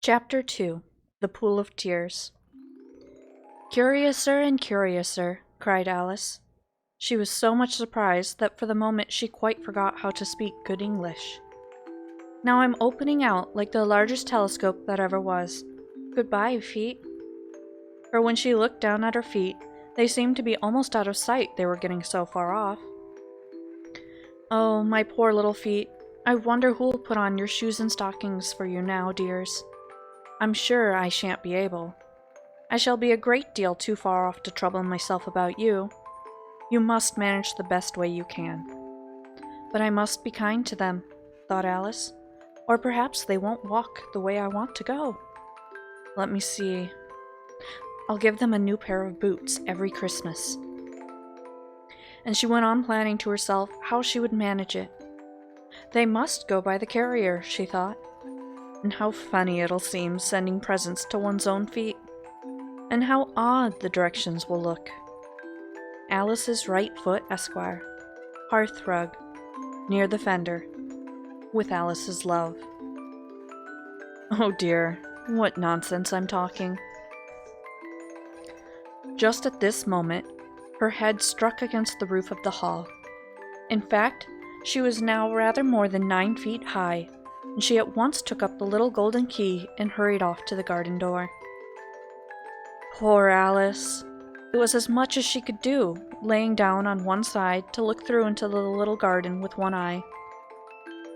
Chapter 2 The Pool of Tears. "Curiouser and curiouser," cried Alice. She was so much surprised that for the moment she quite forgot how to speak good English. "Now I'm opening out like the largest telescope that ever was. Goodbye, feet." For when she looked down at her feet, they seemed to be almost out of sight, they were getting so far off. "Oh, my poor little feet. I wonder who'll put on your shoes and stockings for you now, dears. I'm sure I shan't be able. I shall be a great deal too far off to trouble myself about you. You must manage the best way you can." "But I must be kind to them," thought Alice, "or perhaps they won't walk the way I want to go. Let me see. I'll give them a new pair of boots every Christmas." And she went on planning to herself how she would manage it. They must go by the carrier, she thought. And how funny it'll seem sending presents to one's own feet. And how odd the directions will look. Alice's right foot, Esquire. Hearthrug. Near the fender. With Alice's love. Oh dear, what nonsense I'm talking. Just at this moment, her head struck against the roof of the hall. In fact, she was now rather more than 9 feet high, and she at once took up the little golden key and hurried off to the garden door. Poor Alice! It was as much as she could do, laying down on one side to look through into the little garden with one eye.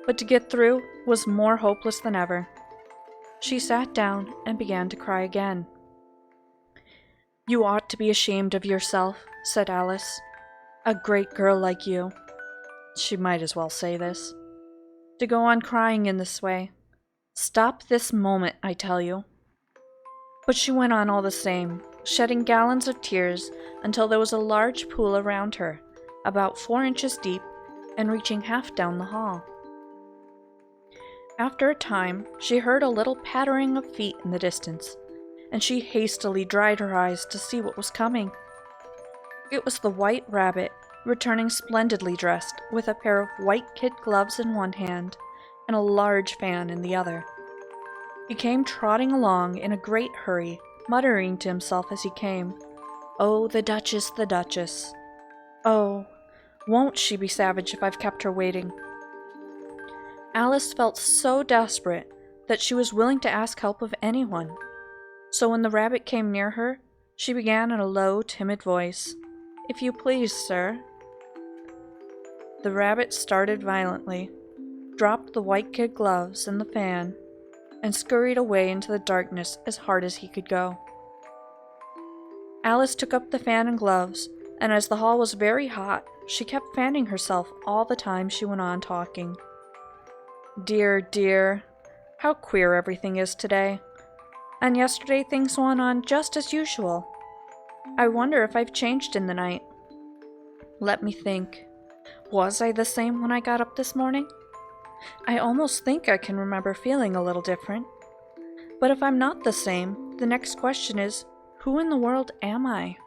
But to get through was more hopeless than ever. She sat down and began to cry again. "You ought to be ashamed of yourself," said Alice. "A great girl like you," she might as well say this, "to go on crying in this way. Stop this moment, I tell you." But she went on all the same, shedding gallons of tears until there was a large pool around her, about 4 inches deep and reaching half down the hall. After a time, she heard a little pattering of feet in the distance, and she hastily dried her eyes to see what was coming. It was the White Rabbit, returning splendidly dressed, with a pair of white kid gloves in one hand and a large fan in the other. He came trotting along in a great hurry, muttering to himself as he came, "Oh, the Duchess, the Duchess. Oh, won't she be savage if I've kept her waiting?" Alice felt so desperate that she was willing to ask help of anyone. So when the rabbit came near her, she began in a low, timid voice, "If you please, sir." The rabbit started violently, dropped the white kid gloves and the fan, and scurried away into the darkness as hard as he could go. Alice took up the fan and gloves, and as the hall was very hot, she kept fanning herself all the time she went on talking. "Dear, dear, how queer everything is today. And yesterday things went on just as usual. I wonder if I've changed in the night. Let me think. Was I the same when I got up this morning? I almost think I can remember feeling a little different. But if I'm not the same, the next question is, who in the world am I?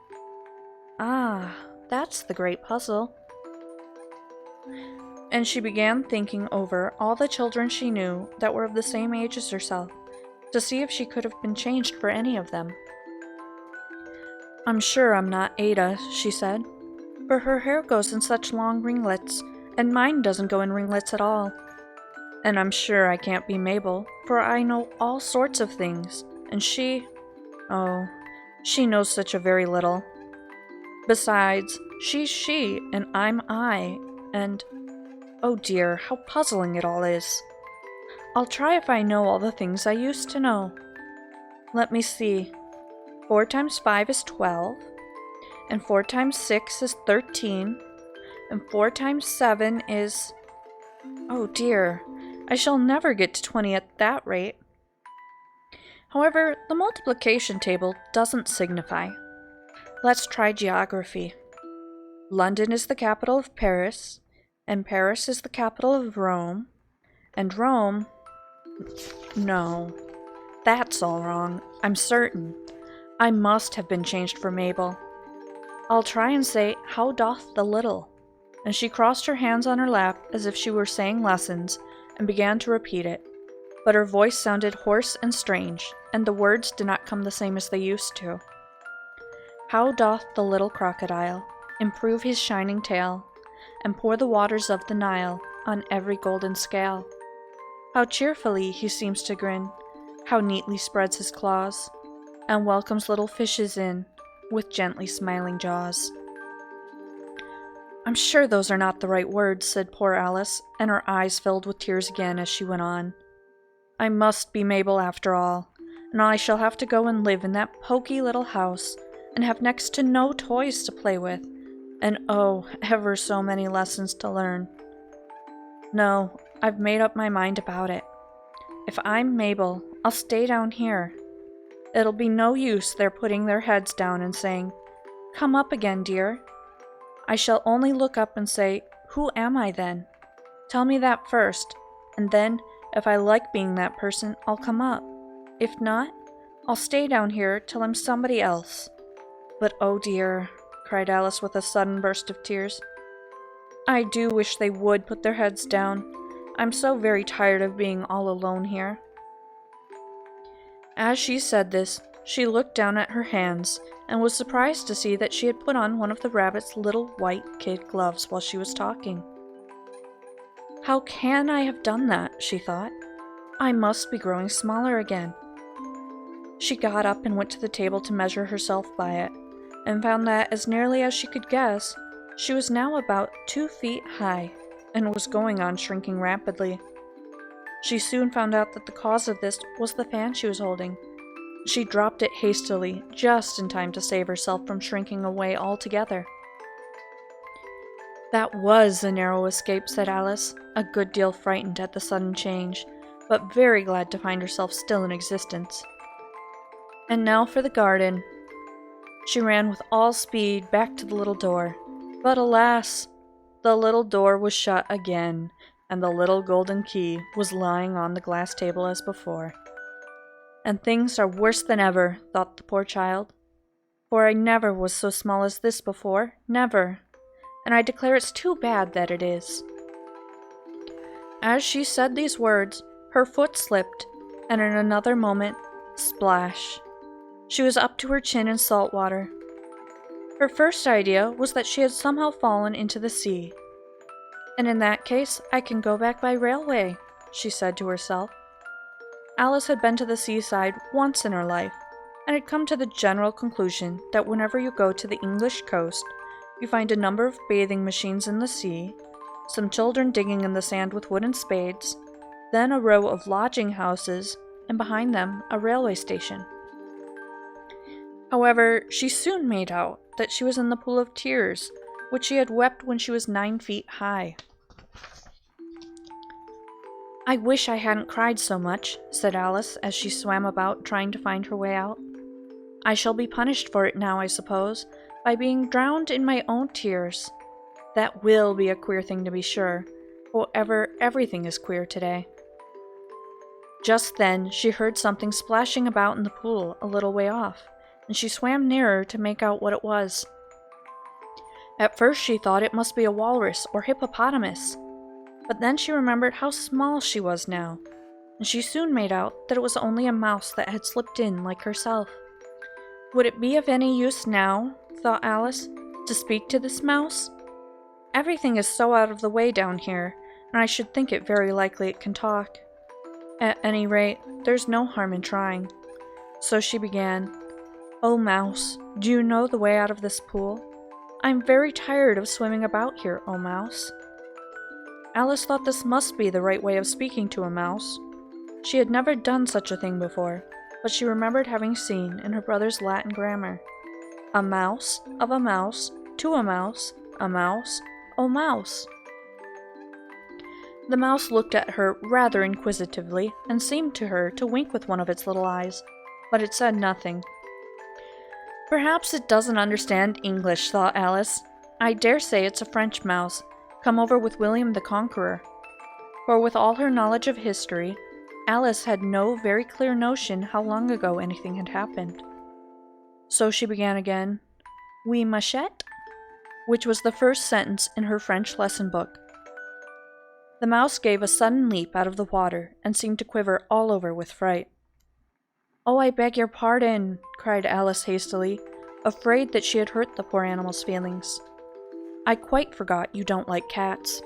Ah, that's the great puzzle." And she began thinking over all the children she knew that were of the same age as herself, to see if she could have been changed for any of them. "I'm sure I'm not Ada," she said, "for her hair goes in such long ringlets, and mine doesn't go in ringlets at all. And I'm sure I can't be Mabel, for I know all sorts of things, and oh, she knows such a very little. Besides, she's she, and I'm I, and oh dear, how puzzling it all is. I'll try if I know all the things I used to know. Let me see. 4 times 5 is 12, and 4 times 6 is 13, and 4 times 7 is... Oh dear, I shall never get to 20 at that rate. However, the multiplication table doesn't signify. Let's try geography. London is the capital of Paris, and Paris is the capital of Rome, and Rome... No, that's all wrong, I'm certain. I must have been changed for Mabel. I'll try and say, how doth the little? And she crossed her hands on her lap as if she were saying lessons, and began to repeat it. but her voice sounded hoarse and strange, and the words did not come the same as they used to. How doth the little crocodile improve his shining tail, and pour the waters of the Nile on every golden scale? How cheerfully he seems to grin, how neatly spreads his claws, and welcomes little fishes in with gently smiling jaws. I'm sure those are not the right words, said poor Alice, and her eyes filled with tears again as she went on. I must be Mabel after all, and I shall have to go and live in that poky little house, and have next to no toys to play with, and oh, ever so many lessons to learn. No, I've made up my mind about it. If I'm Mabel, I'll stay down here. It'll be no use their putting their heads down and saying, "Come up again, dear." I shall only look up and say, "Who am I then? Tell me that first, and then, if I like being that person, I'll come up. If not, I'll stay down here till I'm somebody else." But oh dear, cried Alice with a sudden burst of tears. I do wish they would put their heads down. I'm so very tired of being all alone here. As she said this, she looked down at her hands, and was surprised to see that she had put on one of the rabbit's little white kid gloves while she was talking. How can I have done that? She thought. I must be growing smaller again. She got up and went to the table to measure herself by it, and found that, as nearly as she could guess, she was now about 2 feet high, and was going on shrinking rapidly. She soon found out that the cause of this was the fan she was holding. She dropped it hastily, just in time to save herself from shrinking away altogether. That was a narrow escape, said Alice, a good deal frightened at the sudden change, but very glad to find herself still in existence. And now for the garden. She ran with all speed back to the little door, but alas, the little door was shut again, and the little golden key was lying on the glass table as before. And things are worse than ever, thought the poor child, for I never was so small as this before, never, and I declare it's too bad that it is. As she said these words, her foot slipped, and in another moment, splash! She was up to her chin in salt water. Her first idea was that she had somehow fallen into the sea. And in that case, I can go back by railway, she said to herself. Alice had been to the seaside once in her life, and had come to the general conclusion that whenever you go to the English coast, you find a number of bathing machines in the sea, some children digging in the sand with wooden spades, then a row of lodging houses, and behind them a railway station. However, she soon made out that she was in the pool of tears, which she had wept when she was 9 feet high. I wish I hadn't cried so much, said Alice as she swam about trying to find her way out. I shall be punished for it now, I suppose, by being drowned in my own tears. That will be a queer thing to be sure. However, everything is queer today. Just then she heard something splashing about in the pool a little way off, and she swam nearer to make out what it was. At first she thought it must be a walrus or hippopotamus, but then she remembered how small she was now, and she soon made out that it was only a mouse that had slipped in like herself. Would it be of any use now, thought Alice, to speak to this mouse? Everything is so out of the way down here, and I should think it very likely it can talk. At any rate, there's no harm in trying. So she began, "Oh, mouse, do you know the way out of this pool? I'm very tired of swimming about here, oh mouse." Alice thought this must be the right way of speaking to a mouse. She had never done such a thing before, but she remembered having seen in her brother's Latin grammar, "A mouse, of a mouse, to a mouse, oh mouse." The mouse looked at her rather inquisitively, and seemed to her to wink with one of its little eyes, but it said nothing. Perhaps it doesn't understand English, thought Alice. I dare say it's a French mouse, come over with William the Conqueror. For with all her knowledge of history, Alice had no very clear notion how long ago anything had happened. So she began again, "Oui, machette?" which was the first sentence in her French lesson book. The mouse gave a sudden leap out of the water and seemed to quiver all over with fright. "Oh, I beg your pardon," cried Alice hastily, afraid that she had hurt the poor animal's feelings. "I quite forgot you don't like cats."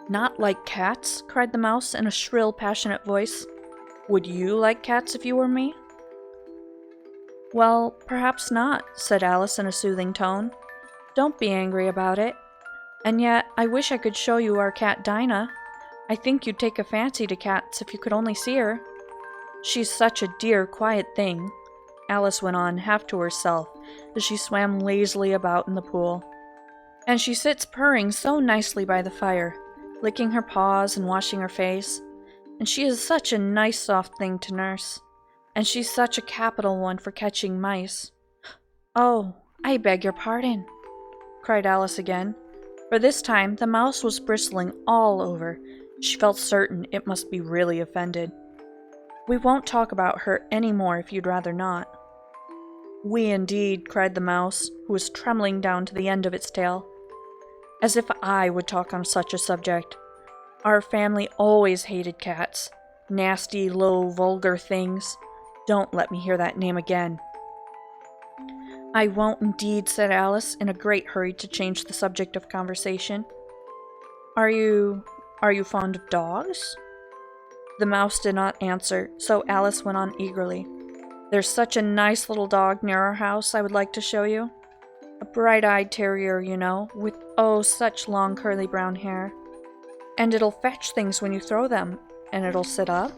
"Not like cats?" cried the mouse in a shrill, passionate voice. "Would you like cats if you were me?" "Well, perhaps not," said Alice in a soothing tone. "Don't be angry about it. And yet, I wish I could show you our cat Dinah. I think you'd take a fancy to cats if you could only see her. She's such a dear, quiet thing," Alice went on, half to herself, as she swam lazily about in the pool. "And she sits purring so nicely by the fire, licking her paws and washing her face. And she is such a nice, soft thing to nurse. And she's such a capital one for catching mice." "Oh, I beg your pardon," cried Alice again, for this time the mouse was bristling all over. She felt certain it must be really offended. "We won't talk about her any more if you'd rather not." "We indeed," cried the mouse, who was trembling down to the end of its tail. "As if I would talk on such a subject. Our family always hated cats. Nasty, low, vulgar things. Don't let me hear that name again." "I won't indeed," said Alice, in a great hurry to change the subject of conversation. Are you fond of dogs?" The mouse did not answer, so Alice went on eagerly. "There's such a nice little dog near our house I would like to show you. A bright-eyed terrier, you know, with oh, such long curly brown hair. And it'll fetch things when you throw them, and it'll sit up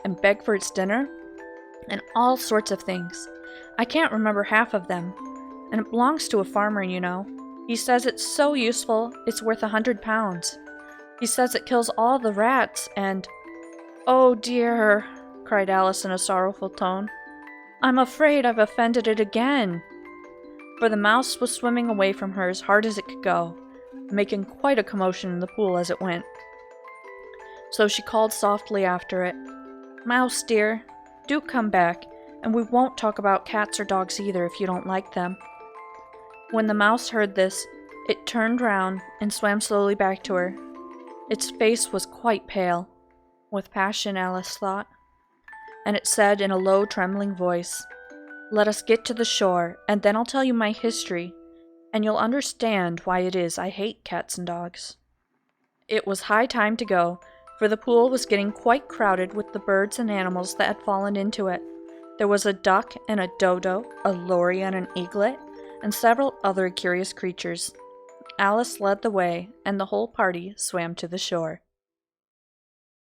and beg for its dinner, and all sorts of things. I can't remember half of them. And it belongs to a farmer, you know. He says it's so useful, it's worth £100. He says it kills all the rats, and—" "Oh dear," cried Alice in a sorrowful tone. "I'm afraid I've offended it again." For the mouse was swimming away from her as hard as it could go, making quite a commotion in the pool as it went. So she called softly after it, "Mouse dear, do come back, and we won't talk about cats or dogs either if you don't like them." When the mouse heard this, it turned round and swam slowly back to her. Its face was quite pale, with passion, Alice thought, and it said in a low, trembling voice, "Let us get to the shore, and then I'll tell you my history, and you'll understand why it is I hate cats and dogs." It was high time to go, for the pool was getting quite crowded with the birds and animals that had fallen into it. There was a duck and a dodo, a lory and an eaglet, and several other curious creatures. Alice led the way, and the whole party swam to the shore.